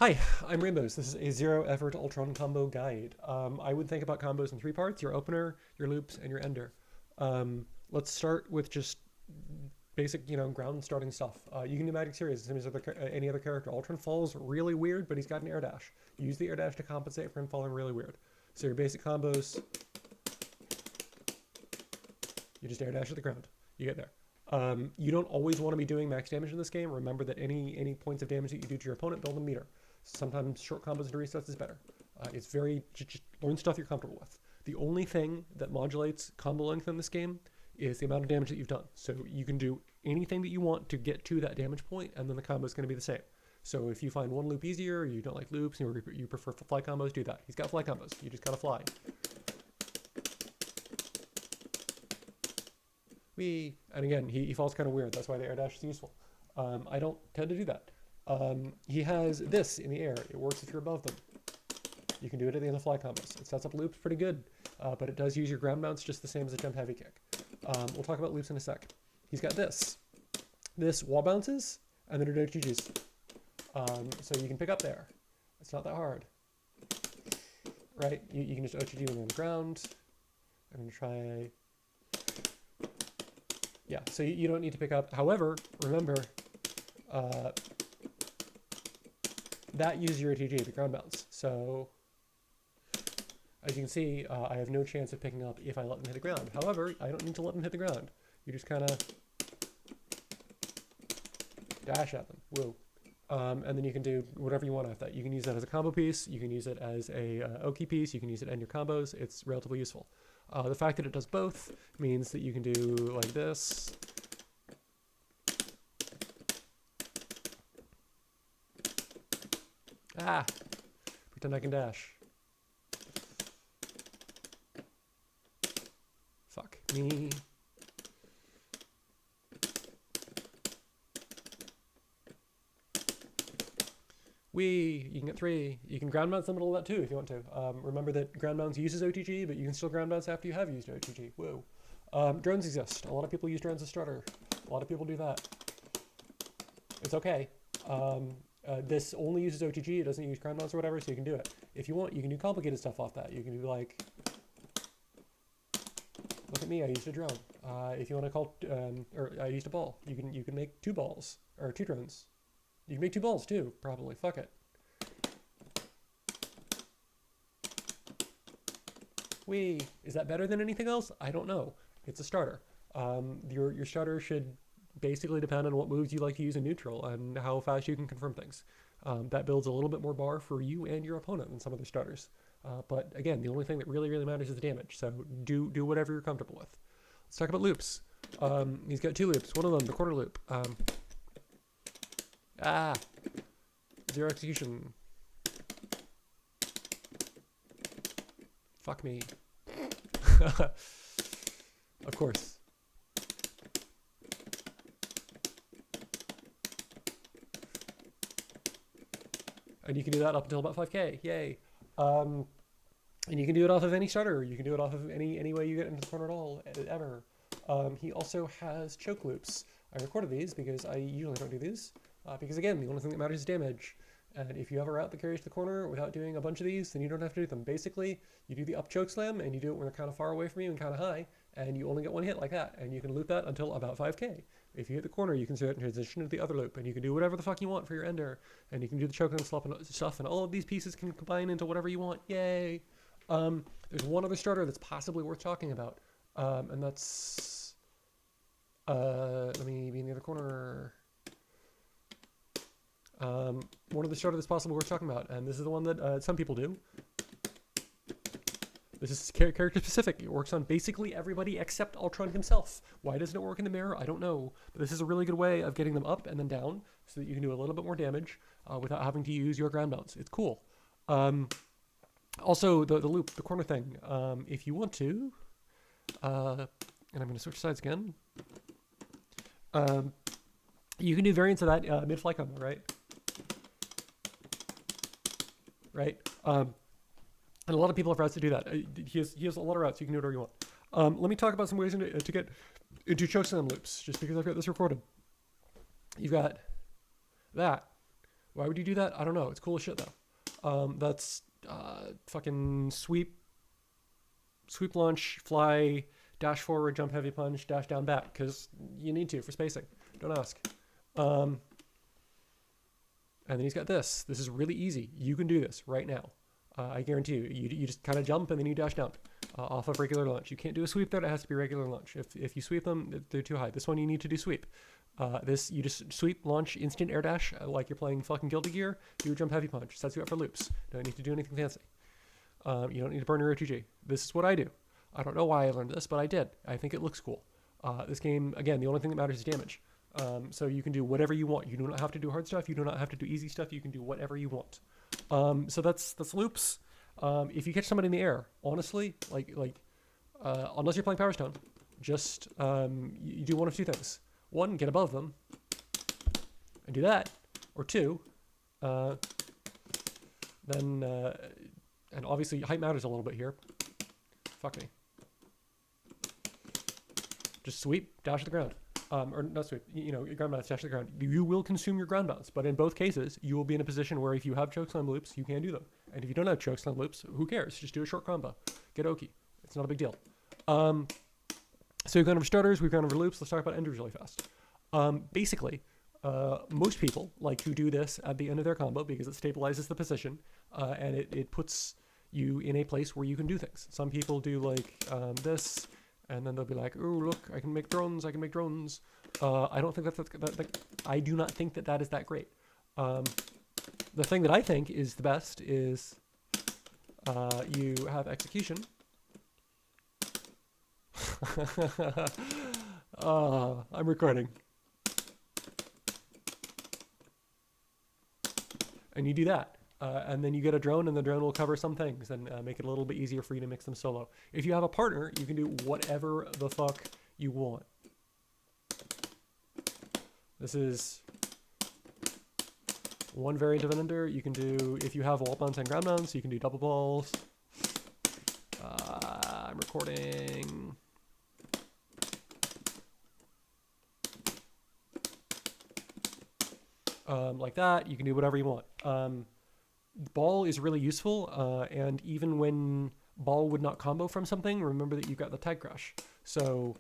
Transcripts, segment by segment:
Hi, I'm Rainbows. This is a zero effort Ultron combo guide. I would think about combos in three parts: your opener, your loops, and your ender. Let's start with just basic, ground starting stuff. You can do Magic Series as any other character. Ultron falls really weird, but he's got an air dash. You use the air dash to compensate for him falling really weird. So your basic combos, you just air dash at the ground. You get there. You don't always want to be doing max damage in this game. Remember that any points of damage that you do to your opponent build a meter. Sometimes short combos and resets is better. It's very just learn stuff you're comfortable with. The only thing that modulates combo length in this game is the amount of damage that you've done. So you can do anything that you want to get to that damage point, and then the combo is going to be the same. So if you find one loop easier, you don't like loops, you prefer fly combos, do that. He's got fly combos. You just gotta fly. Whee! And again, he falls kind of weird. That's why the air dash is useful. I don't tend to do that. He has this in the air. It works if you're above them. You can do it at the end of fly combos. It sets up loops pretty good, but it does use your ground bounce just the same as a jump heavy kick. We'll talk about loops in a sec. He's got this. This wall bounces, and then it OTGs. So you can pick up there. It's not that hard. Right? You can just OTG when on the ground. I'm going to try... Yeah, so you don't need to pick up. However, remember, that uses your OTG, the ground bounce. So, as you can see, I have no chance of picking up if I let them hit the ground. However, I don't need to let them hit the ground. You just kind of dash at them. Whoa. And then you can do whatever you want with that. You can use that as a combo piece. You can use it as a Oki piece. You can use it in your combos. It's relatively useful. The fact that it does both means that you can do like this. Ah! Pretend I can dash. Fuck me. Whee! You can get 3. You can ground bounce in the middle of that too if you want to. Remember that ground bounce uses OTG, but you can still ground bounce after you have used OTG. Whoa. Drones exist. A lot of people use drones as starter. A lot of people do that. It's okay. This only uses OTG. It doesn't use ground bounce or whatever, so you can do it. If you want, you can do complicated stuff off that. You can do like... Look at me, I used a drone. If you want to call... or I used a ball. You can make 2 balls. Or 2 drones. You can make 2 balls too, probably. Fuck it. Whee! Is that better than anything else? I don't know. It's a starter. Your starter should basically depend on what moves you like to use in neutral and how fast you can confirm things. That builds a little bit more bar for you and your opponent than some other starters. But again, the only thing that really matters is the damage. So do whatever you're comfortable with. Let's talk about loops. He's got 2 loops. One of them, the corner loop. Zero execution. Fuck me. Of course. And you can do that up until about 5k. Yay. And you can do it off of any starter. You can do it off of any way you get into the corner at all, ever. He also has choke loops. I recorded these because I usually don't do these. Because again, the only thing that matters is damage. And if you have a route that carries to the corner without doing a bunch of these, then you don't have to do them. Basically, you do the up choke slam, and you do it when they're kind of far away from you and kind of high, and you only get 1 hit like that, and you can loop that until about 5k. If you hit the corner, you can transition to the other loop, and you can do whatever the fuck you want for your ender, and you can do the choke and stuff, and all of these pieces can combine into whatever you want. Yay! There's one other starter that's possibly worth talking about, and that's... let me be in the other corner... one of the starter that's possible worth talking about, and this is the one that some people do. This is character specific. It works on basically everybody except Ultron himself. Why doesn't it work in the mirror? I don't know. But this is a really good way of getting them up and then down so that you can do a little bit more damage without having to use your ground bounce. It's cool. Also, the loop, the corner thing. If you want to, and I'm going to switch sides again. You can do variants of that mid-fly combo, right? Right? And a lot of people have routes to do that. He has a lot of routes. You can do whatever you want. Let me talk about some ways to get into chokeslam loops, just because I've got this recorded. You've got that. Why would you do that? I don't know. It's cool as shit though. That's fucking sweep, launch, fly, dash forward, jump heavy punch, dash down back, because you need to for spacing. Don't ask. And then he's got this. This is really easy. You can do this right now. I guarantee you. You just kind of jump and then you dash down off of regular launch. You can't do a sweep there. It has to be regular launch. If you sweep them, they're too high. This one you need to do sweep. This you just sweep, launch, instant air dash like you're playing fucking Guilty Gear. Do a jump heavy punch. Sets you up for loops. Don't need to do anything fancy. You don't need to burn your OTG. This is what I do. I don't know why I learned this, but I did. I think it looks cool. This game, again, the only thing that matters is damage. So you can do whatever you want. You do not have to do hard stuff. You do not have to do easy stuff. You can do whatever you want. So that's loops. If you catch somebody in the air, honestly, unless you're playing Power Stone, just you do one of two things. One, get above them and do that, or two, then and obviously height matters a little bit here. Fuck me. Just sweep, dash to the ground. Or not sweep, ground bounce, dash to the ground. You will consume your ground bounce, but in both cases, you will be in a position where if you have chokeslam loops, you can do them. And if you don't have chokeslam loops, who cares? Just do a short combo. Get Oki. It's not a big deal. So we've gone over starters, we've gone over loops. Let's talk about enders really fast. Basically, most people like to do this at the end of their combo because it stabilizes the position and it puts you in a place where you can do things. Some people do this, and then they'll be like, "Oh, look, I can make drones. I can make drones." I don't think I do not think that is that great. The thing that I think is the best is you have execution. I'm recording. And you do that. And then you get a drone, and the drone will cover some things and make it a little bit easier for you to mix them solo. If you have a partner, you can do whatever the fuck you want. This is one variant of an ender. You can do, if you have wall bounce and ground bounce, you can do double balls. I'm recording. Like that, you can do whatever you want. Ball is really useful, and even when ball would not combo from something, remember that you've got the tag crash. So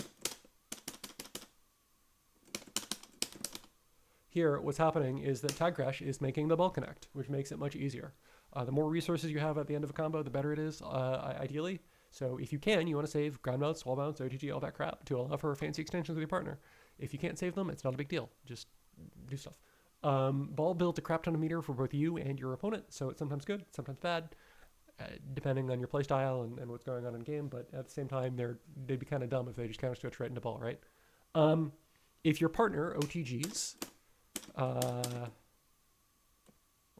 here, what's happening is that tag crash is making the ball connect, which makes it much easier. The more resources you have at the end of a combo, the better it is, ideally. So if you can, you want to save ground bounce, wall bounce, OTG, all that crap to allow for fancy extensions with your partner. If you can't save them, it's not a big deal. Just do stuff. Ball builds a crap ton of meter for both you and your opponent, so it's sometimes good, sometimes bad, depending on your playstyle and what's going on in game, but at the same time, they'd be kind of dumb if they just counter switch right into ball, right? If your partner OTGs, or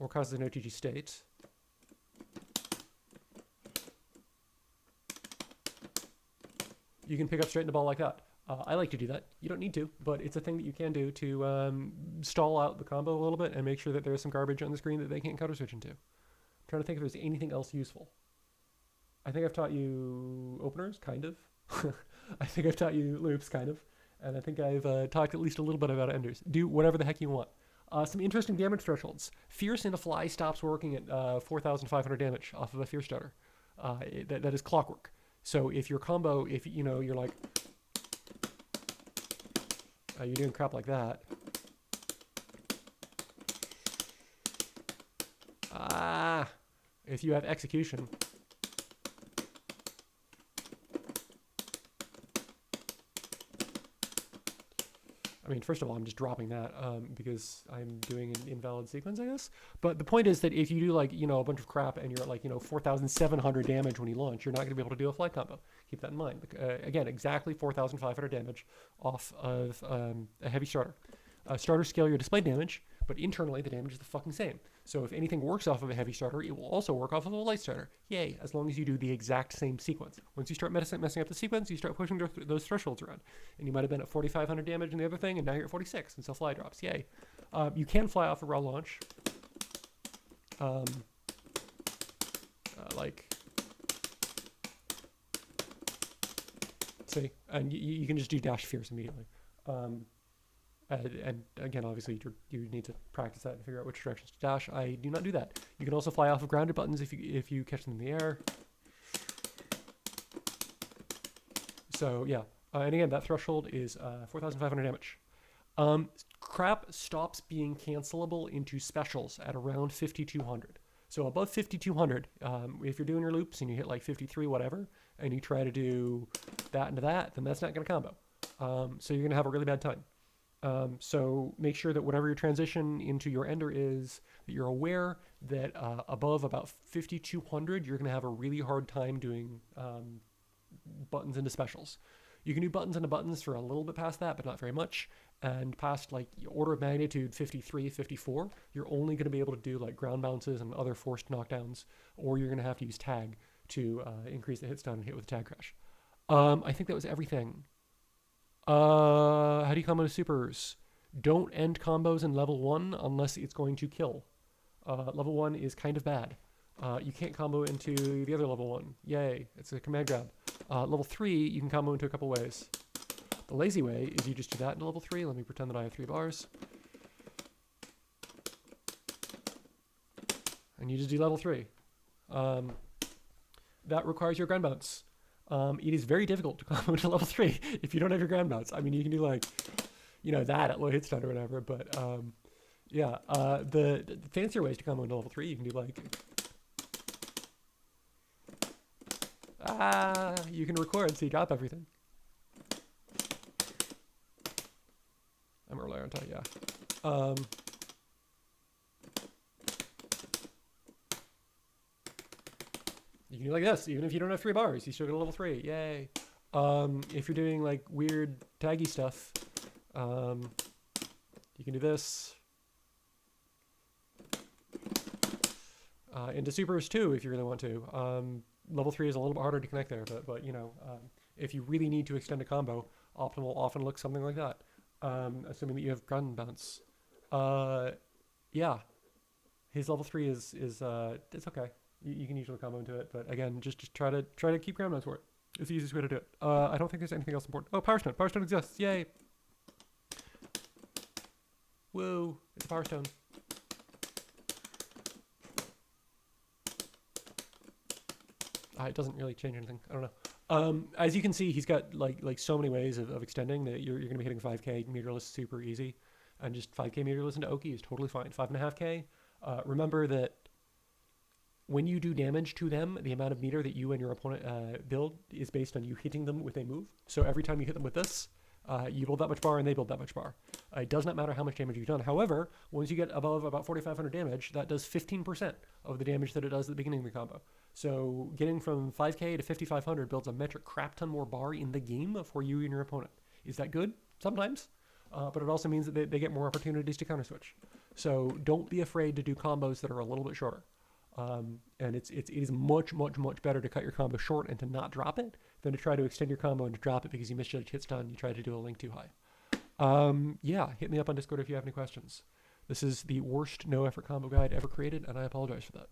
causes an OTG state, you can pick up straight into ball like that. I like to do that. You don't need to, but it's a thing that you can do to stall out the combo a little bit and make sure that there's some garbage on the screen that they can't counter switch into. I'm trying to think if there's anything else useful. I think I've taught you openers, kind of. I think I've taught you loops, kind of. And I think I've talked at least a little bit about enders. Do whatever the heck you want. Some interesting damage thresholds. Fierce in a fly stops working at 4,500 damage off of a Fierce starter. That is clockwork. So if your combo, if you're like, you're doing crap like that. If you have execution. I mean, first of all, I'm just dropping that because I'm doing an invalid sequence, I guess. But the point is that if you do a bunch of crap and you're at 4,700 damage when you launch, you're not going to be able to do a flight combo. Keep that in mind. Again, exactly 4,500 damage off of a heavy starter. Starters scale your display damage, but internally the damage is the fucking same. So if anything works off of a heavy starter, it will also work off of a light starter. Yay, as long as you do the exact same sequence. Once you start messing up the sequence, you start pushing those thresholds around. And you might have been at 4,500 damage in the other thing, and now you're at 46, and so fly drops. Yay. You can fly off a raw launch. See, and you can just do dash fierce immediately. And again, obviously, you need to practice that and figure out which directions to dash. I do not do that. You can also fly off of grounded buttons if you catch them in the air. So yeah, and again, that threshold is 4,500 damage. Crap stops being cancelable into specials at around 5,200. So above 5,200, if you're doing your loops and you hit like 53 whatever, and you try to do that into that, then that's not going to combo. So you're going to have a really bad time. So make sure that whatever your transition into your ender is, that you're aware that above about 5,200, you're going to have a really hard time doing buttons into specials. You can do buttons into buttons for a little bit past that, but not very much. And past like order of magnitude 53, 54, you're only going to be able to do like ground bounces and other forced knockdowns, or you're going to have to use tag to increase the hit stun and hit with tag crash. I think that was everything. How do you combo to supers? Don't end combos in level 1 unless it's going to kill. Level 1 is kind of bad. You can't combo into the other level 1. Yay, it's a command grab. Level 3, you can combo into a couple ways. The lazy way is you just do that in level 3. Let me pretend that I have 3 bars. And you just do level 3. That requires your ground bounce. It is very difficult to combo into level 3 if you don't have your ground bounce. I mean, you can do like, that at low hit stun or whatever, but yeah. The fancier ways to combo into level 3, you can do like, you can record so you drop everything. I'm earlier on time, yeah. You can do like this, even if you don't have 3 bars, you still get a level 3, yay. If you're doing like weird taggy stuff, you can do this. Into supers too, if you really want to. Level 3 is a little bit harder to connect there, but if you really need to extend a combo, optimal often looks something like that, assuming that you have ground bounce. Yeah, his level 3 is it's okay. You can usually combo into it, but again, just try to keep ground bounce for it. It's the easiest way to do it. I don't think there's anything else important. Oh, Power Stone. Power Stone exists. Yay. Woo. It's a Power Stone. It doesn't really change anything. I don't know. As you can see, he's got like so many ways of extending that you're going to be hitting 5k meterless super easy, and just 5k meterless into Oki is totally fine. 5.5k. Remember that when you do damage to them, the amount of meter that you and your opponent build is based on you hitting them with a move. So every time you hit them with this, you build that much bar and they build that much bar. It does not matter how much damage you've done. However, once you get above about 4,500 damage, that does 15% of the damage that it does at the beginning of the combo. So getting from 5k to 5,500 builds a metric crap ton more bar in the game for you and your opponent. Is that good? Sometimes. But it also means that they get more opportunities to counter switch. So don't be afraid to do combos that are a little bit shorter. And it is much better to cut your combo short and to not drop it than to try to extend your combo and to drop it because you misjudged hit stun and you tried to do a link too high. Yeah, hit me up on Discord if you have any questions. This is the worst no effort combo guide ever created, and I apologize for that.